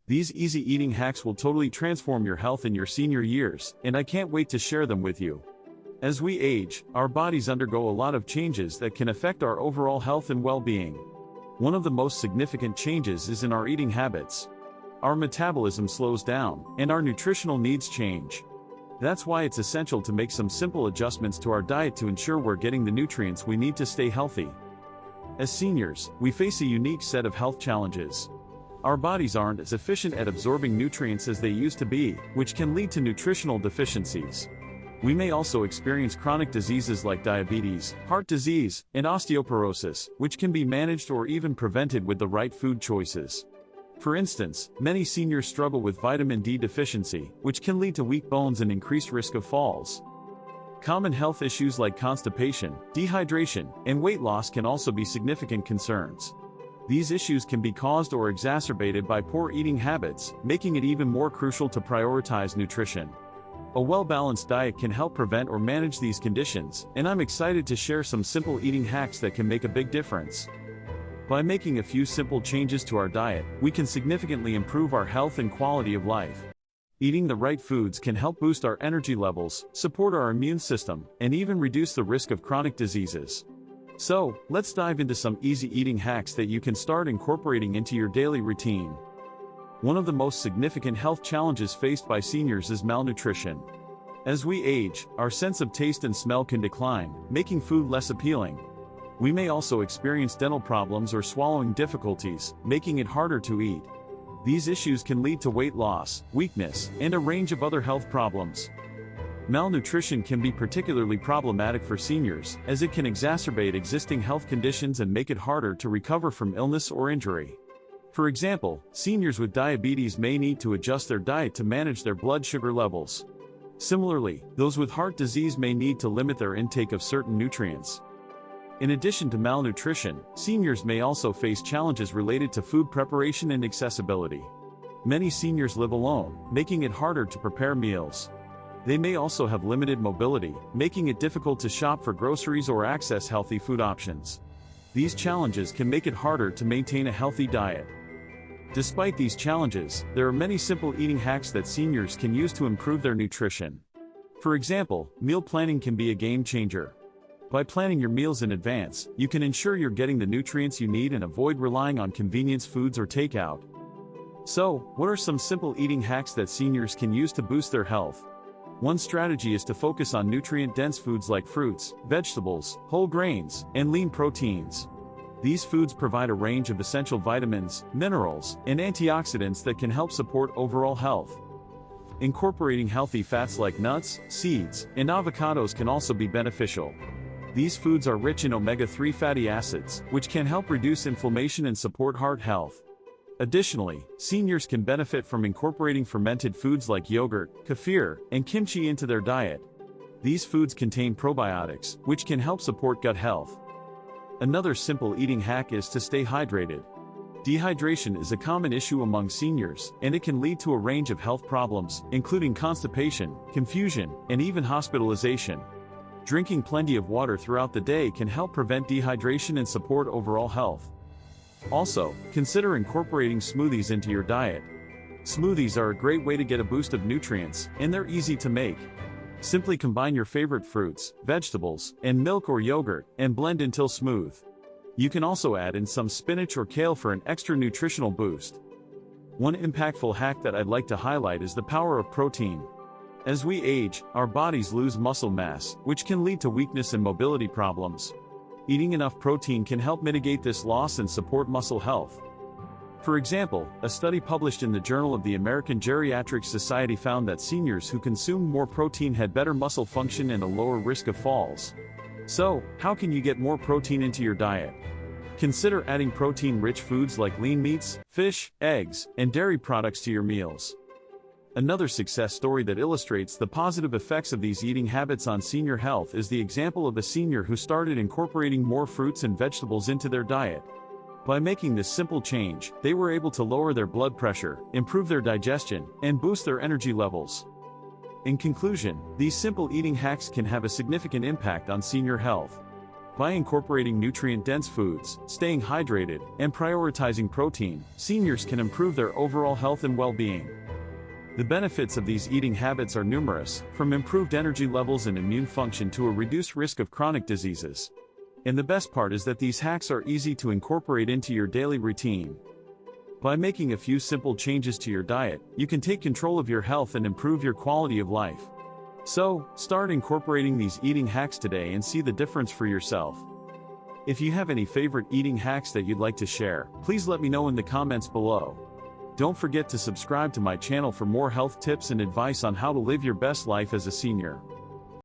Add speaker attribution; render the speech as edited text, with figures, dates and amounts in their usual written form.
Speaker 1: These easy eating hacks will totally transform your health in your senior years, and I can't wait to share them with you. As we age, our bodies undergo a lot of changes that can affect our overall health and well-being. One of the most significant changes is in our eating habits. Our metabolism slows down, and our nutritional needs change. That's why it's essential to make some simple adjustments to our diet to ensure we're getting the nutrients we need to stay healthy. As seniors, we face a unique set of health challenges. Our bodies aren't as efficient at absorbing nutrients as they used to be, which can lead to nutritional deficiencies. We may also experience chronic diseases like diabetes, heart disease, and osteoporosis, which can be managed or even prevented with the right food choices. For instance, many seniors struggle with vitamin D deficiency, which can lead to weak bones and increased risk of falls. Common health issues like constipation, dehydration, and weight loss can also be significant concerns. These issues can be caused or exacerbated by poor eating habits, making it even more crucial to prioritize nutrition. A well-balanced diet can help prevent or manage these conditions, and I'm excited to share some simple eating hacks that can make a big difference. By making a few simple changes to our diet, we can significantly improve our health and quality of life. Eating the right foods can help boost our energy levels, support our immune system, and even reduce the risk of chronic diseases. So, let's dive into some easy eating hacks that you can start incorporating into your daily routine. One of the most significant health challenges faced by seniors is malnutrition. As we age, our sense of taste and smell can decline, making food less appealing. We may also experience dental problems or swallowing difficulties, making it harder to eat. These issues can lead to weight loss, weakness, and a range of other health problems. Malnutrition can be particularly problematic for seniors, as it can exacerbate existing health conditions and make it harder to recover from illness or injury. For example, seniors with diabetes may need to adjust their diet to manage their blood sugar levels. Similarly, those with heart disease may need to limit their intake of certain nutrients. In addition to malnutrition, seniors may also face challenges related to food preparation and accessibility. Many seniors live alone, making it harder to prepare meals. They may also have limited mobility, making it difficult to shop for groceries or access healthy food options. These challenges can make it harder to maintain a healthy diet. Despite these challenges, there are many simple eating hacks that seniors can use to improve their nutrition. For example, meal planning can be a game changer. By planning your meals in advance, you can ensure you're getting the nutrients you need and avoid relying on convenience foods or takeout. So, what are some simple eating hacks that seniors can use to boost their health? One strategy is to focus on nutrient-dense foods like fruits, vegetables, whole grains, and lean proteins. These foods provide a range of essential vitamins, minerals, and antioxidants that can help support overall health. Incorporating healthy fats like nuts, seeds, and avocados can also be beneficial. These foods are rich in omega-3 fatty acids, which can help reduce inflammation and support heart health. Additionally, seniors can benefit from incorporating fermented foods like yogurt, kefir, and kimchi into their diet. These foods contain probiotics, which can help support gut health. Another simple eating hack is to stay hydrated. Dehydration is a common issue among seniors, and it can lead to a range of health problems, including constipation, confusion, and even hospitalization. Drinking plenty of water throughout the day can help prevent dehydration and support overall health. Also, consider incorporating smoothies into your diet. Smoothies are a great way to get a boost of nutrients, and they're easy to make. Simply combine your favorite fruits, vegetables, and milk or yogurt, and blend until smooth. You can also add in some spinach or kale for an extra nutritional boost. One impactful hack that I'd like to highlight is the power of protein. As we age, our bodies lose muscle mass, which can lead to weakness and mobility problems. Eating enough protein can help mitigate this loss and support muscle health. For example, a study published in the Journal of the American Geriatric Society found that seniors who consumed more protein had better muscle function and a lower risk of falls. So, how can you get more protein into your diet? Consider adding protein-rich foods like lean meats, fish, eggs, and dairy products to your meals. Another success story that illustrates the positive effects of these eating habits on senior health is the example of a senior who started incorporating more fruits and vegetables into their diet. By making this simple change, they were able to lower their blood pressure, improve their digestion, and boost their energy levels. In conclusion, these simple eating hacks can have a significant impact on senior health. By incorporating nutrient-dense foods, staying hydrated, and prioritizing protein, seniors can improve their overall health and well-being. The benefits of these eating habits are numerous, from improved energy levels and immune function to a reduced risk of chronic diseases. And the best part is that these hacks are easy to incorporate into your daily routine. By making a few simple changes to your diet, you can take control of your health and improve your quality of life. So, start incorporating these eating hacks today and see the difference for yourself. If you have any favorite eating hacks that you'd like to share, please let me know in the comments below. Don't forget to subscribe to my channel for more health tips and advice on how to live your best life as a senior.